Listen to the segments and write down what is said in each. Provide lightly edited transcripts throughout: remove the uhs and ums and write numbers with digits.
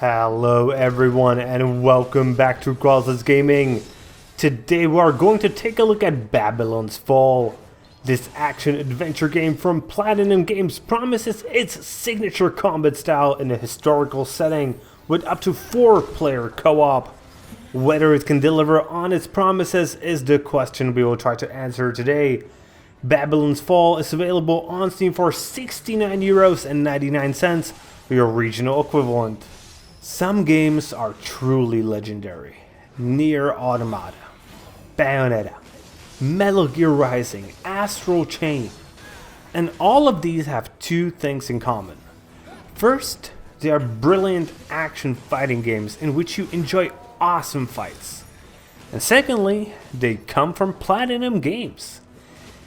Hello everyone and welcome back to Crossless Gaming. Today we are going to take a look at Babylon's Fall. This action-adventure game from PlatinumGames promises its signature combat style in a historical setting with up to 4-player co-op. Whether it can deliver on its promises is the question we will try to answer today. Babylon's Fall is available on Steam for €69.99 for your regional equivalent. Some games are truly legendary. Nier Automata, Bayonetta, Metal Gear Rising, Astral Chain. And all of these have two things in common. First, they are brilliant action fighting games in which you enjoy awesome fights. And secondly, they come from PlatinumGames.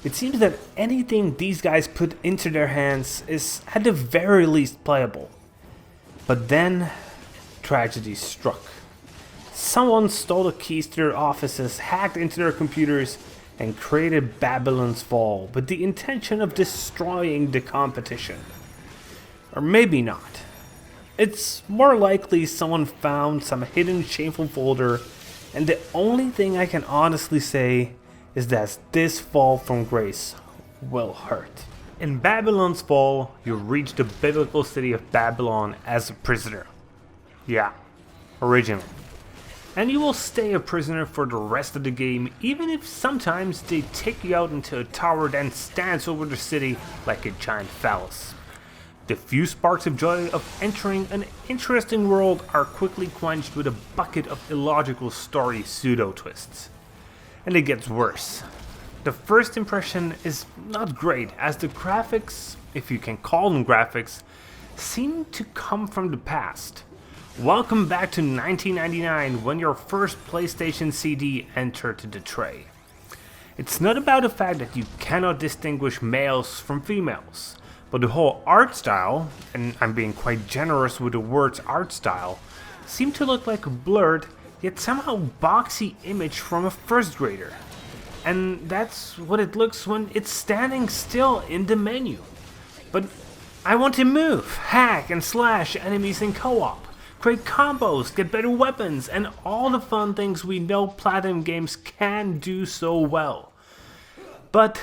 It seems that anything these guys put into their hands is at the very least playable. But then, tragedy struck. Someone stole the keys to their offices, hacked into their computers, and created Babylon's Fall with the intention of destroying the competition. Or maybe not. It's more likely someone found some hidden shameful folder, and the only thing I can honestly say is that this fall from grace will hurt. In Babylon's Fall, you reach the biblical city of Babylon as a prisoner. Yeah, original. And you will stay a prisoner for the rest of the game, even if sometimes they take you out into a tower that stands over the city like a giant phallus. The few sparks of joy of entering an interesting world are quickly quenched with a bucket of illogical story pseudo-twists. And it gets worse. The first impression is not great, as the graphics, if you can call them graphics, seem to come from the past. Welcome back to 1999, when your first PlayStation CD entered the tray. It's not about the fact that you cannot distinguish males from females, but the whole art style, and I'm being quite generous with the words art style, seem to look like a blurred, yet somehow boxy image from a first grader. And that's what it looks when it's standing still in the menu. But I want to move, hack and slash enemies in co-op, create combos, get better weapons, and all the fun things we know PlatinumGames can do so well. But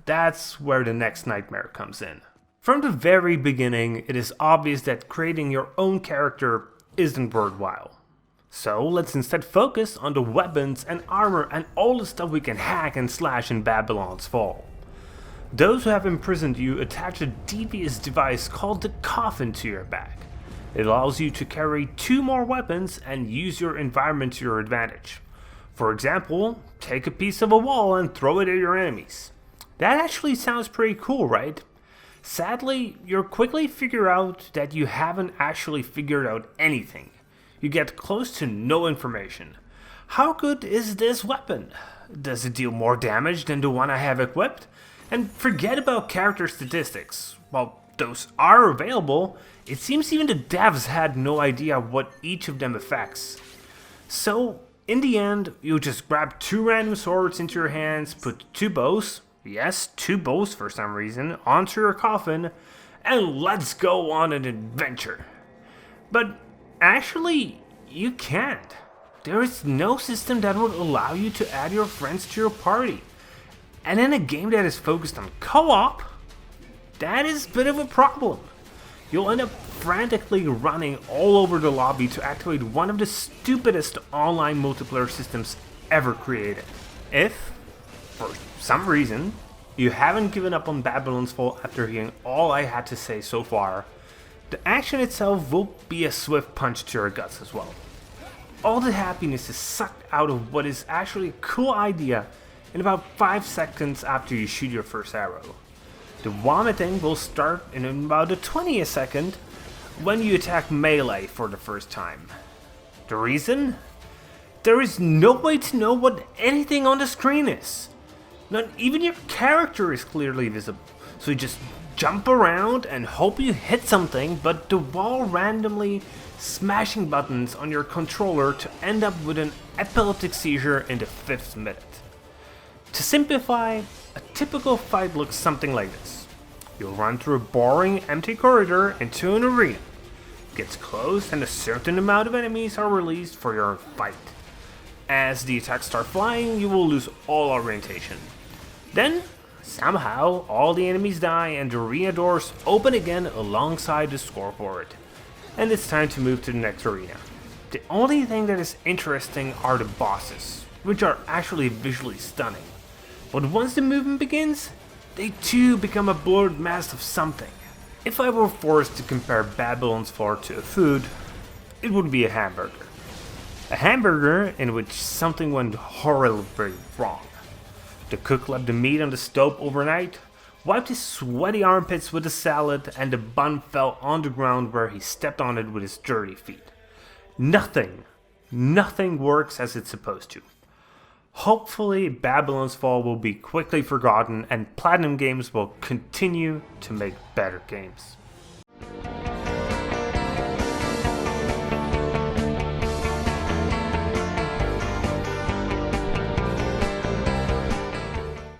that's where the next nightmare comes in. From the very beginning, it is obvious that creating your own character isn't worthwhile. So let's instead focus on the weapons and armor and all the stuff we can hack and slash in Babylon's Fall. Those who have imprisoned you attach a devious device called the coffin to your back. It allows you to carry 2 more weapons and use your environment to your advantage. For example, take a piece of a wall and throw it at your enemies. That actually sounds pretty cool, right? Sadly, you'll quickly figure out that you haven't actually figured out anything. You get close to no information. How good is this weapon? Does it deal more damage than the one I have equipped? And forget about character statistics. While those are available, it seems even the devs had no idea what each of them affects. So, in the end, you just grab 2 random swords into your hands, put 2 bows, yes, 2 bows for some reason, onto your coffin, and let's go on an adventure. But actually, you can't. There is no system that would allow you to add your friends to your party. And in a game that is focused on co-op, that is a bit of a problem. You'll end up frantically running all over the lobby to activate one of the stupidest online multiplayer systems ever created. If, for some reason, you haven't given up on Babylon's Fall after hearing all I had to say so far, the action itself will be a swift punch to your guts as well. All the happiness is sucked out of what is actually a cool idea in about 5 seconds after you shoot your first arrow. The vomiting will start in about the 20th second when you attack melee for the first time. The reason? There is no way to know what anything on the screen is. Not even your character is clearly visible, so you just jump around and hope you hit something, but the wall randomly smashing buttons on your controller to end up with an epileptic seizure in the 5th minute. To simplify, a typical fight looks something like this. You'll run through a boring, empty corridor into an arena. gets close and a certain amount of enemies are released for your fight. As the attacks start flying, you will lose all orientation. Then, somehow, all the enemies die and the arena doors open again alongside the scoreboard. And it's time to move to the next arena. The only thing that is interesting are the bosses, which are actually visually stunning. But once the movement begins, they too become a blurred mass of something. If I were forced to compare Babylon's Fall to a food, it would be a hamburger. A hamburger in which something went horribly wrong. The cook left the meat on the stove overnight, wiped his sweaty armpits with a salad, and the bun fell on the ground where he stepped on it with his dirty feet. Nothing works as it's supposed to. Hopefully, Babylon's Fall will be quickly forgotten and PlatinumGames will continue to make better games.